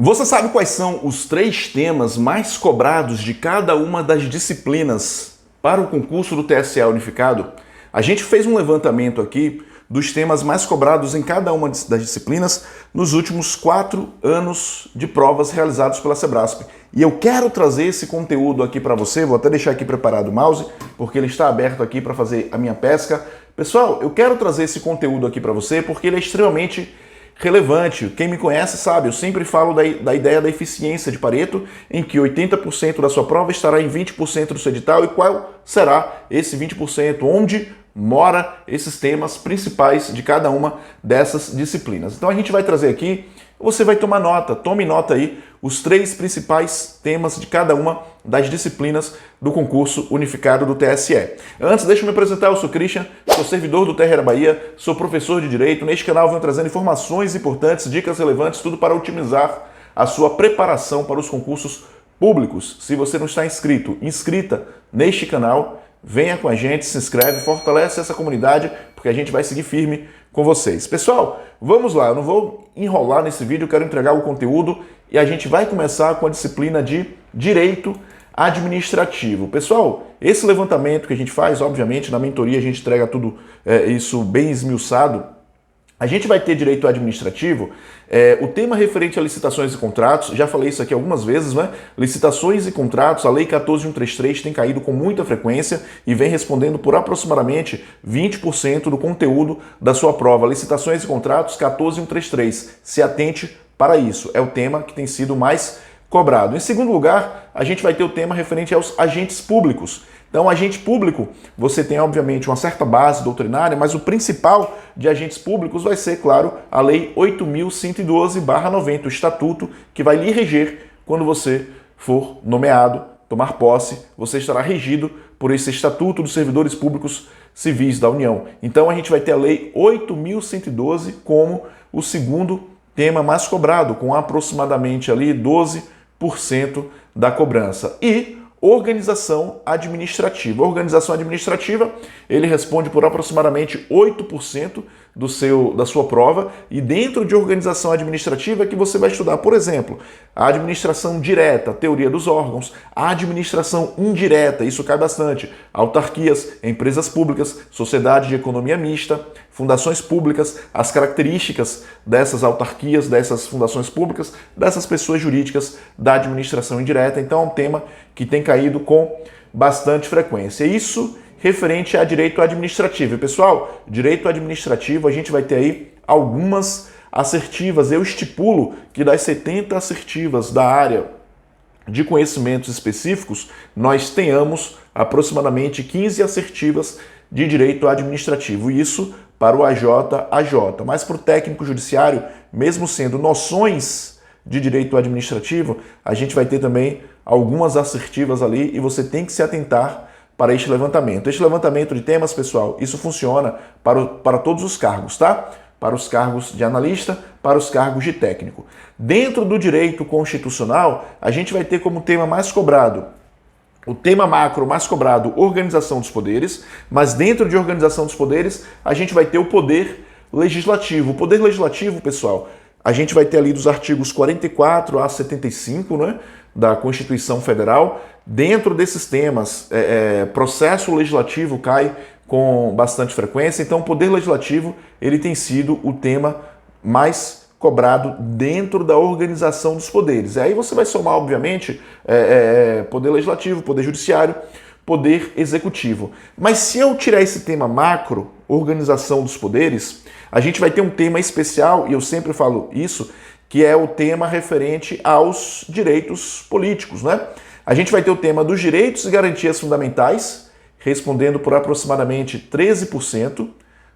Você sabe quais são os 3 temas mais cobrados de cada uma das disciplinas para o concurso do TSE Unificado? A gente fez um levantamento aqui dos temas mais cobrados em cada uma das disciplinas nos últimos 4 anos de provas realizados pela Sebrasp. E eu quero trazer esse conteúdo aqui para você, vou até deixar aqui preparado o mouse, porque ele está aberto aqui para fazer a minha pesca. Pessoal, eu quero trazer esse conteúdo aqui para você porque ele é extremamente relevante. Quem me conhece sabe, eu sempre falo da ideia da eficiência de Pareto, em que 80% da sua prova estará em 20% do seu edital. E qual será esse 20%? Onde mora esses temas principais de cada uma dessas disciplinas. Então a gente vai trazer aqui, você vai tomar nota, tome nota aí, os 3 principais temas de cada uma das disciplinas do concurso unificado do TSE. Antes, deixa eu me apresentar, eu sou Christian, sou servidor do Terra Bahia, sou professor de Direito. Neste canal eu venho trazendo informações importantes, dicas relevantes, tudo para otimizar a sua preparação para os concursos públicos. Se você não está inscrita neste canal, venha com a gente, se inscreve, fortalece essa comunidade, porque a gente vai seguir firme com vocês. Pessoal, vamos lá, eu não vou enrolar nesse vídeo, eu quero entregar o conteúdo e a gente vai começar com a disciplina de Direito Administrativo. Pessoal, esse levantamento que a gente faz, obviamente, na mentoria a gente entrega tudo isso bem esmiuçado. A gente vai ter direito administrativo, o tema referente a licitações e contratos, já falei isso aqui algumas vezes, né? Licitações e contratos, a Lei 14.133 tem caído com muita frequência e vem respondendo por aproximadamente 20% do conteúdo da sua prova. Licitações e contratos, 14.133. Se atente para isso, é o tema que tem sido mais cobrado. Em segundo lugar, a gente vai ter o tema referente aos agentes públicos. Então, agente público, você tem, obviamente, uma certa base doutrinária, mas o principal de agentes públicos vai ser, claro, a Lei 8.112/90, o estatuto que vai lhe reger quando você for nomeado, tomar posse, você estará regido por esse estatuto dos servidores públicos civis da União. Então, a gente vai ter a Lei 8.112 como o segundo tema mais cobrado, com aproximadamente ali 12% da cobrança. E organização administrativa. Organização administrativa, ele responde por aproximadamente 8% da sua prova, e dentro de organização administrativa é que você vai estudar, por exemplo, a administração direta, teoria dos órgãos, a administração indireta, isso cai bastante, autarquias, empresas públicas, sociedade de economia mista, fundações públicas, as características dessas autarquias, dessas fundações públicas, dessas pessoas jurídicas da administração indireta. Então é um tema que tem caído com bastante frequência. Isso referente a direito administrativo. E, pessoal, direito administrativo, a gente vai ter aí algumas assertivas. Eu estipulo que das 70 assertivas da área de conhecimentos específicos, nós tenhamos aproximadamente 15 assertivas de direito administrativo. Isso para o AJ. Mas para o técnico judiciário, mesmo sendo noções de direito administrativo, a gente vai ter também algumas assertivas ali e você tem que se atentar para este levantamento. Este levantamento de temas, pessoal, isso funciona para todos os cargos, tá? Para os cargos de analista, para os cargos de técnico. Dentro do direito constitucional, a gente vai ter como tema mais cobrado, o tema macro mais cobrado, organização dos poderes, mas dentro de organização dos poderes, a gente vai ter o poder legislativo. O poder legislativo, pessoal, a gente vai ter ali dos artigos 44 a 75, né, da Constituição Federal. Dentro desses temas, processo legislativo cai com bastante frequência, então o poder legislativo ele tem sido o tema mais cobrado dentro da organização dos poderes. Aí você vai somar, obviamente, poder legislativo, poder judiciário, poder executivo. Mas se eu tirar esse tema macro, organização dos poderes, a gente vai ter um tema especial, e eu sempre falo isso, que é o tema referente aos direitos políticos, né? A gente vai ter o tema dos direitos e garantias fundamentais, respondendo por aproximadamente 13%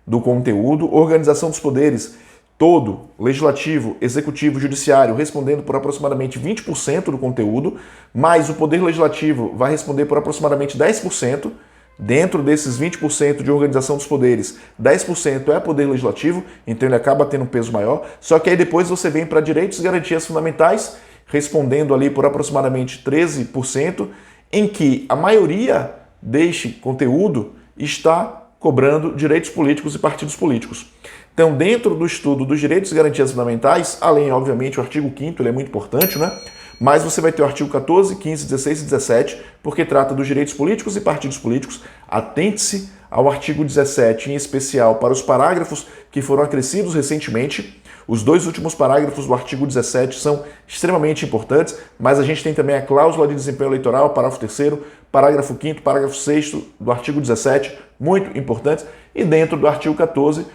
do conteúdo, organização dos poderes todo, legislativo, executivo, judiciário, respondendo por aproximadamente 20% do conteúdo, mas o poder legislativo vai responder por aproximadamente 10%. Dentro desses 20% de organização dos poderes, 10% é poder legislativo, então ele acaba tendo um peso maior. Só que aí depois você vem para direitos e garantias fundamentais, respondendo ali por aproximadamente 13%, em que a maioria deste conteúdo está cobrando direitos políticos e partidos políticos. Então, dentro do estudo dos direitos e garantias fundamentais, além, obviamente, o artigo 5º, ele é muito importante, né? Mas você vai ter o artigo 14, 15, 16 e 17, porque trata dos direitos políticos e partidos políticos. Atente-se ao artigo 17, em especial para os parágrafos que foram acrescidos recentemente. Os dois últimos parágrafos do artigo 17 são extremamente importantes, mas a gente tem também a cláusula de desempenho eleitoral, parágrafo 3º, parágrafo 5º, parágrafo 6º do artigo 17, muito importantes. E dentro do artigo 14,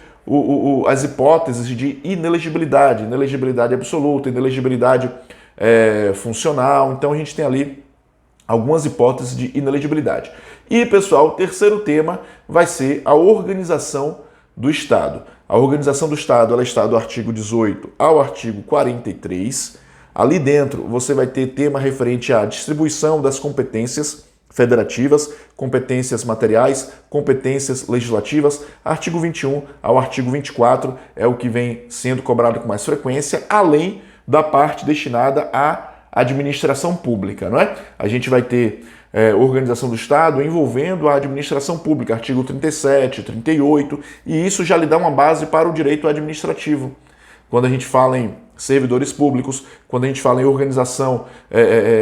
as hipóteses de inelegibilidade, inelegibilidade absoluta, inelegibilidade funcional. Então a gente tem ali algumas hipóteses de inelegibilidade. E, pessoal, o terceiro tema vai ser a organização do Estado. A organização do Estado, ela está do artigo 18 ao artigo 43. Ali dentro você vai ter tema referente à distribuição das competências federativas, competências materiais, competências legislativas. Artigo 21 ao artigo 24 é o que vem sendo cobrado com mais frequência, além da parte destinada à administração pública, não é? A gente vai ter organização do Estado envolvendo a administração pública, artigo 37, 38, e isso já lhe dá uma base para o direito administrativo. Quando a gente fala em servidores públicos, quando a gente fala em organização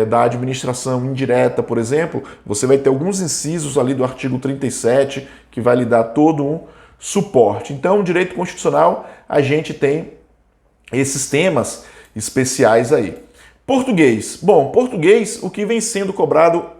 da administração indireta, por exemplo, você vai ter alguns incisos ali do artigo 37 que vai lhe dar todo um suporte. Então, direito constitucional, a gente tem esses temas especiais aí. Português. Bom, português, o que vem sendo cobrado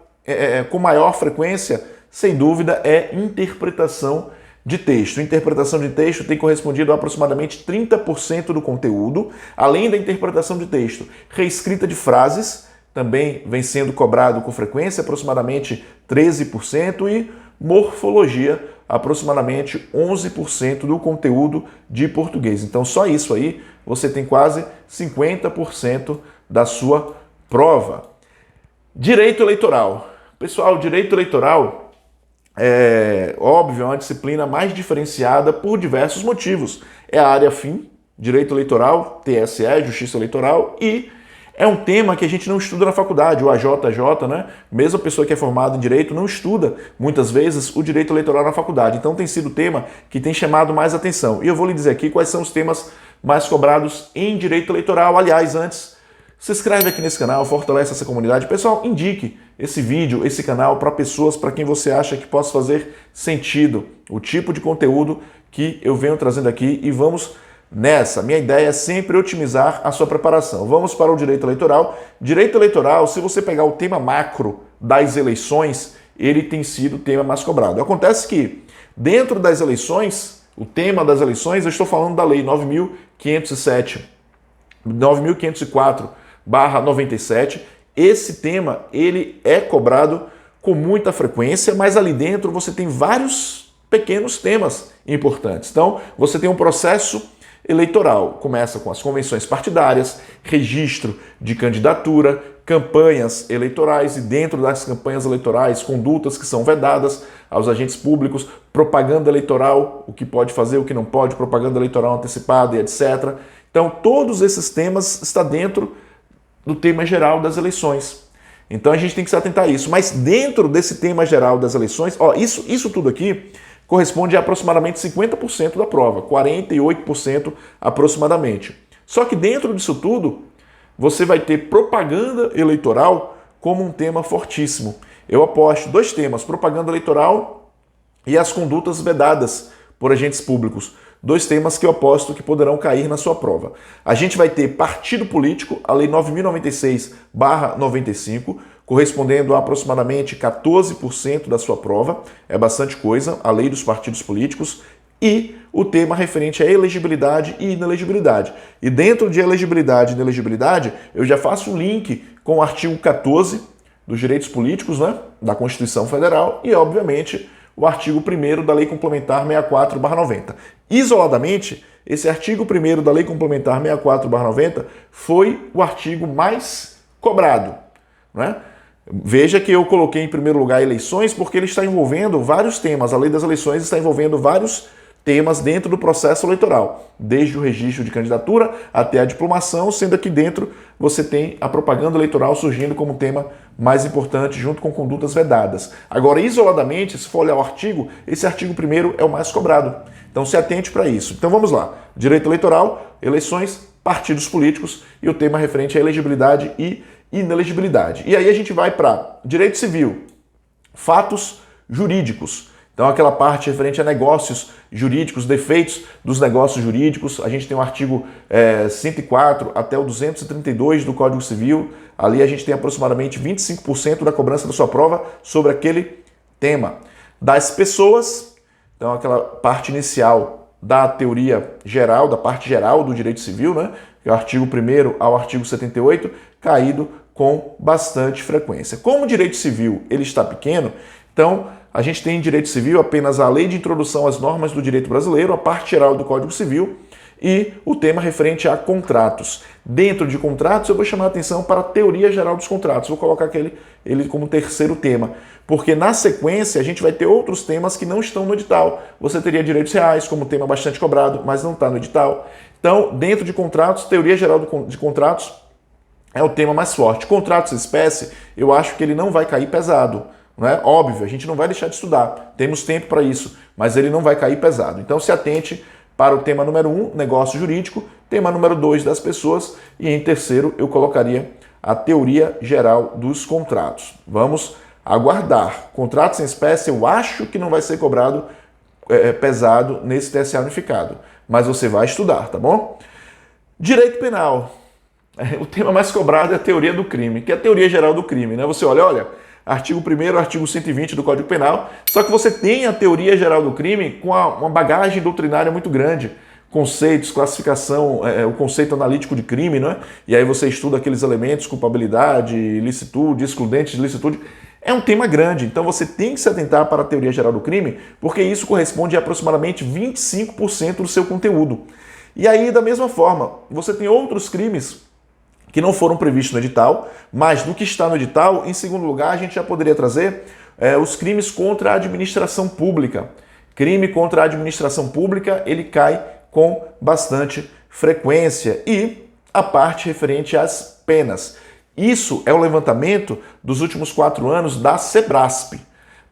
com maior frequência, sem dúvida, é interpretação de texto. Interpretação de texto tem correspondido a aproximadamente 30% do conteúdo, além da interpretação de texto. Reescrita de frases também vem sendo cobrado com frequência, aproximadamente 13%, e morfologia, aproximadamente 11% do conteúdo de português. Então, só isso aí, você tem quase 50% da sua prova. Direito eleitoral. Pessoal, direito eleitoral óbvio, é uma disciplina mais diferenciada por diversos motivos. É a área fim, direito eleitoral, TSE, justiça eleitoral, e é um tema que a gente não estuda na faculdade, o AJJ, né? Mesmo a pessoa que é formada em direito não estuda, muitas vezes, o direito eleitoral na faculdade. Então tem sido o tema que tem chamado mais atenção. E eu vou lhe dizer aqui quais são os temas mais cobrados em direito eleitoral. Aliás, antes, se inscreve aqui nesse canal, fortalece essa comunidade. Pessoal, indique esse vídeo, esse canal para pessoas para quem você acha que possa fazer sentido o tipo de conteúdo que eu venho trazendo aqui, e vamos nessa. Minha ideia é sempre otimizar a sua preparação. Vamos para o direito eleitoral. Direito eleitoral, se você pegar o tema macro das eleições, ele tem sido o tema mais cobrado. Acontece que dentro das eleições, o tema das eleições, eu estou falando da lei 9.504/97, esse tema ele é cobrado com muita frequência, mas ali dentro você tem vários pequenos temas importantes. Então, você tem um processo eleitoral, começa com as convenções partidárias, registro de candidatura, campanhas eleitorais, e dentro das campanhas eleitorais, condutas que são vedadas aos agentes públicos, propaganda eleitoral, o que pode fazer, o que não pode, propaganda eleitoral antecipada e etc. Então, todos esses temas estão dentro do tema geral das eleições. Então, a gente tem que se atentar a isso. Mas dentro desse tema geral das eleições, isso tudo aqui corresponde a aproximadamente 50% da prova, 48% aproximadamente. Só que dentro disso tudo, você vai ter propaganda eleitoral como um tema fortíssimo. Eu aposto dois temas, propaganda eleitoral e as condutas vedadas por agentes públicos. Dois temas que eu aposto que poderão cair na sua prova. A gente vai ter partido político, a lei 9.096/95, correspondendo a aproximadamente 14% da sua prova. É bastante coisa, a lei dos partidos políticos. E o tema referente a elegibilidade e inelegibilidade. E dentro de elegibilidade e inelegibilidade, eu já faço um link com o artigo 14 dos direitos políticos, né, da Constituição Federal, e, obviamente, o artigo 1º da Lei Complementar 64/90. Isoladamente, esse artigo 1º da Lei Complementar 64/90 foi o artigo mais cobrado, né? Veja que eu coloquei em primeiro lugar eleições porque ele está envolvendo vários temas. A lei das eleições está envolvendo vários temas dentro do processo eleitoral, desde o registro de candidatura até a diplomação, sendo que dentro você tem a propaganda eleitoral surgindo como tema mais importante, junto com condutas vedadas. Agora, isoladamente, se for olhar o artigo, esse artigo primeiro é o mais cobrado. Então, se atente para isso. Então, vamos lá. Direito eleitoral, eleições, partidos políticos e o tema referente à elegibilidade e inelegibilidade. E aí a gente vai para direito civil, fatos jurídicos. Então, aquela parte referente a negócios jurídicos, defeitos dos negócios jurídicos. A gente tem o artigo 104 até o 232 do Código Civil. Ali a gente tem aproximadamente 25% da cobrança da sua prova sobre aquele tema. Das pessoas, então aquela parte inicial da teoria geral, da parte geral do direito civil, né? Que é o artigo 1º ao artigo 78, caído com bastante frequência. Como o direito civil ele está pequeno, então a gente tem em direito civil apenas a lei de introdução às normas do direito brasileiro, a parte geral do Código Civil e o tema referente a contratos. Dentro de contratos, eu vou chamar a atenção para a teoria geral dos contratos. Vou colocar ele como terceiro tema, porque na sequência a gente vai ter outros temas que não estão no edital. Você teria direitos reais como tema bastante cobrado, mas não está no edital. Então, dentro de contratos, teoria geral de contratos é o tema mais forte. Contratos espécie, eu acho que ele não vai cair pesado. Não é? Óbvio, a gente não vai deixar de estudar, temos tempo para isso, mas ele não vai cair pesado. Então se atente para o tema número 1, negócio jurídico, tema número 2, das pessoas, e em terceiro eu colocaria a teoria geral dos contratos. Vamos aguardar. Contratos em espécie eu acho que não vai ser cobrado pesado nesse TSA unificado, mas você vai estudar, tá bom? Direito penal. O tema mais cobrado é a teoria do crime, que é a teoria geral do crime, né? Você olha, artigo 1º, artigo 120 do Código Penal, só que você tem a teoria geral do crime com uma bagagem doutrinária muito grande, conceitos, classificação, o conceito analítico de crime, né? E aí você estuda aqueles elementos, culpabilidade, ilicitude, excludentes de ilicitude. É um tema grande, então você tem que se atentar para a teoria geral do crime, porque isso corresponde a aproximadamente 25% do seu conteúdo. E aí, da mesma forma, você tem outros crimes que não foram previstos no edital, mas do que está no edital, em segundo lugar, a gente já poderia trazer os crimes contra a administração pública. Crime contra a administração pública, ele cai com bastante frequência. E a parte referente às penas. Isso é o levantamento dos últimos 4 anos da Sebrasp.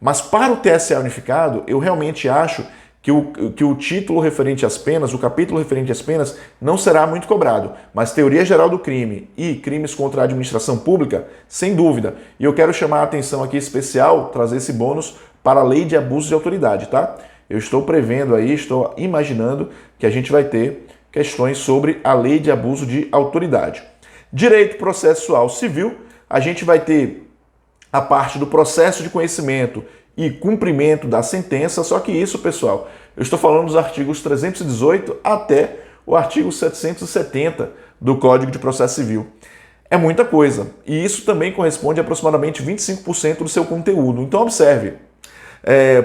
Mas para o TSA unificado, eu realmente acho que o título referente às penas, o capítulo referente às penas, não será muito cobrado. Mas teoria geral do crime e crimes contra a administração pública, sem dúvida. E eu quero chamar a atenção aqui especial, trazer esse bônus para a lei de abuso de autoridade, tá? Eu estou prevendo aí, estou imaginando que a gente vai ter questões sobre a lei de abuso de autoridade. Direito processual civil, a gente vai ter a parte do processo de conhecimento e cumprimento da sentença, só que isso, pessoal, eu estou falando dos artigos 318 até o artigo 770 do Código de Processo Civil. É muita coisa, e isso também corresponde a aproximadamente 25% do seu conteúdo. Então, observe,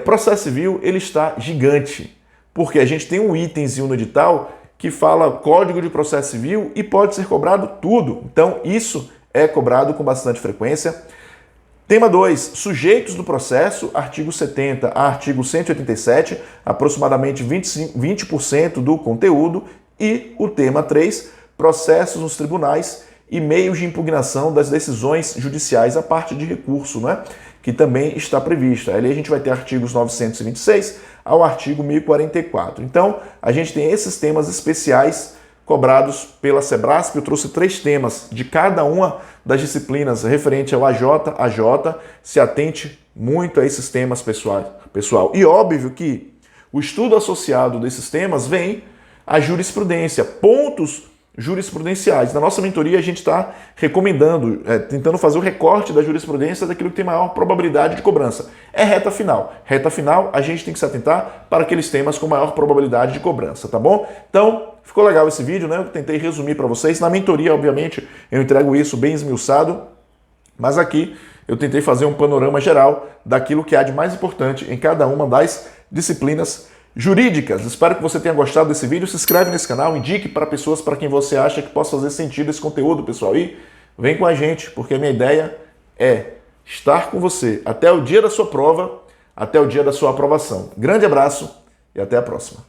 processo civil ele está gigante, porque a gente tem um itemzinho no edital que fala Código de Processo Civil e pode ser cobrado tudo. Então, isso é cobrado com bastante frequência. Tema 2, sujeitos do processo, artigo 70 a artigo 187, aproximadamente 20% do conteúdo. E o tema 3, processos nos tribunais e meios de impugnação das decisões judiciais, a parte de recurso, né? Que também está prevista. Ali a gente vai ter artigos 926 ao artigo 1044. Então, a gente tem esses temas especiais cobrados pela Sebrasp. Eu trouxe 3 temas de cada uma das disciplinas referente ao AJ. Se atente muito a esses temas, pessoal. E óbvio que o estudo associado desses temas vem a jurisprudência, pontos jurisprudenciais. Na nossa mentoria, a gente está recomendando, tentando fazer o recorte da jurisprudência daquilo que tem maior probabilidade de cobrança. É reta final. Reta final, a gente tem que se atentar para aqueles temas com maior probabilidade de cobrança, tá bom? Então, ficou legal esse vídeo, né? Eu tentei resumir para vocês. Na mentoria, obviamente, eu entrego isso bem esmiuçado, mas aqui eu tentei fazer um panorama geral daquilo que há de mais importante em cada uma das disciplinas jurídicas. Espero que você tenha gostado desse vídeo. Se inscreve nesse canal, indique para pessoas para quem você acha que possa fazer sentido esse conteúdo, pessoal. E vem com a gente, porque a minha ideia é estar com você até o dia da sua prova, até o dia da sua aprovação. Grande abraço e até a próxima.